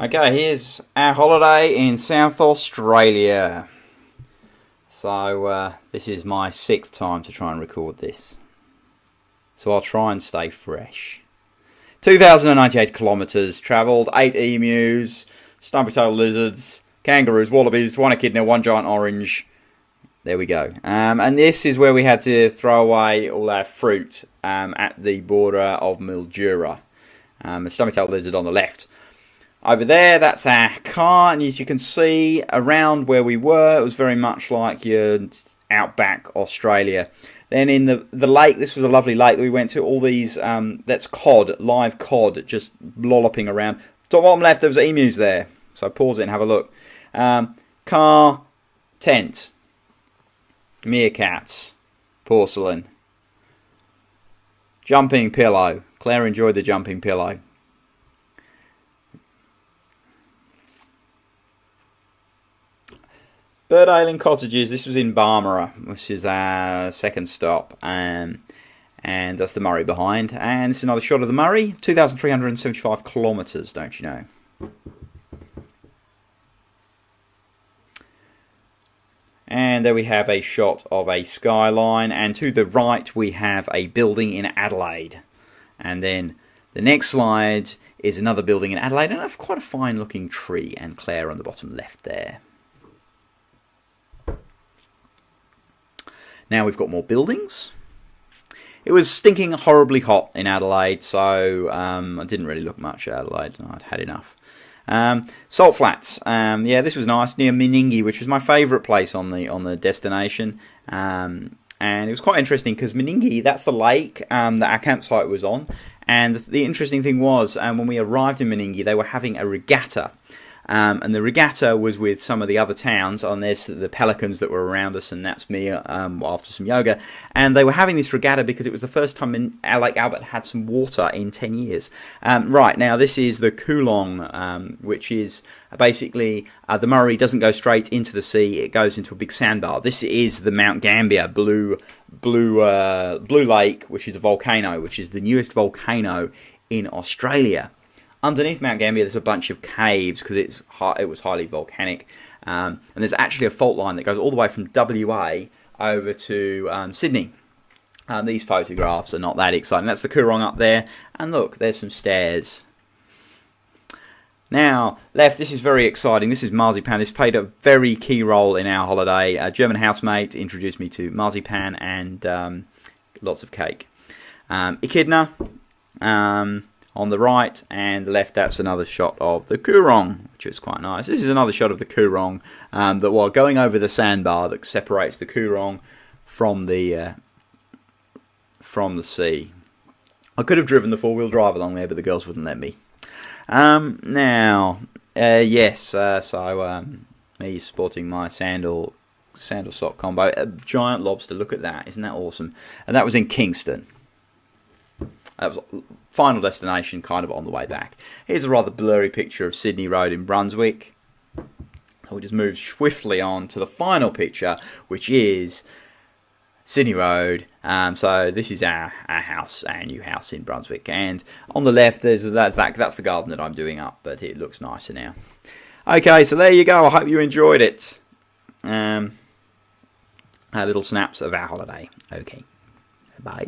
Okay, here's our holiday in South Australia. So this is my 6th time to try and record this. So I'll try and stay fresh. 2,098 kilometres travelled, 8 emus, stumpy-tailed lizards, kangaroos, wallabies, 1 echidna, 1 giant orange. There we go. And this is where we had to throw away all our fruit at the border of Mildura. A stumpy-tailed lizard on the left. Over there, that's our car, and as you can see, around where we were, it was very much like your outback Australia. Then in the lake, this was a lovely lake that we went to, all these, that's cod, live cod, just lolloping around. Top bottom left, there was emus there, so pause it and have a look. Car, tent, meerkats, porcelain, jumping pillow. Claire enjoyed the jumping pillow. Bird Ailing Cottages, this was in Barmera, which is our 2nd stop, and that's the Murray behind. And this is another shot of the Murray, 2,375 kilometres, don't you know. And there we have a shot of a skyline, and to the right we have a building in Adelaide. And then the next slide is another building in Adelaide, and quite a fine looking tree, and Claire on the bottom left there. Now we've got more buildings. It was stinking horribly hot in Adelaide, so I didn't really look much at Adelaide. I'd had enough. Salt Flats. Yeah, this was nice, near Meningie, which was my favourite place on the destination. And it was quite interesting because Meningie, that's the lake that our campsite was on. And the interesting thing was, when we arrived in Meningie, they were having a regatta. And the regatta was with some of the other towns on this, the pelicans that were around us, and that's me after some yoga. And they were having this regatta because it was the first time Lake Albert had some water in 10 years. Right, now this is the Coolong, which is basically the Murray doesn't go straight into the sea, it goes into a big sandbar. This is the Mount Gambier Blue Lake, which is a volcano, which is the newest volcano in Australia. Underneath Mount Gambier, there's a bunch of caves because it was highly volcanic. And there's actually a fault line that goes all the way from WA over to Sydney. These photographs are not that exciting. That's the Coorong up there. And look, there's some stairs. Now, left, this is very exciting. This is marzipan. This played a very key role in our holiday. A German housemate introduced me to marzipan and lots of cake. Echidna. On the right and the left, that's another shot of the Coorong, which is quite nice. This is another shot of the Coorong that while going over the sandbar that separates the Coorong from the sea. I could have driven the 4-wheel drive along there, but the girls wouldn't let me. Me sporting my sandal sock combo, a giant lobster. Look at that, isn't that awesome? And that was in Kingston. That was final destination, kind of on the way back. Here's a rather blurry picture of Sydney Road in Brunswick. So we just move swiftly on to the final picture, which is Sydney Road. So this is our house, our new house in Brunswick. And on the left, that's the garden that I'm doing up, but it looks nicer now. Okay, so there you go. I hope you enjoyed it. Little snaps of our holiday. Okay, bye.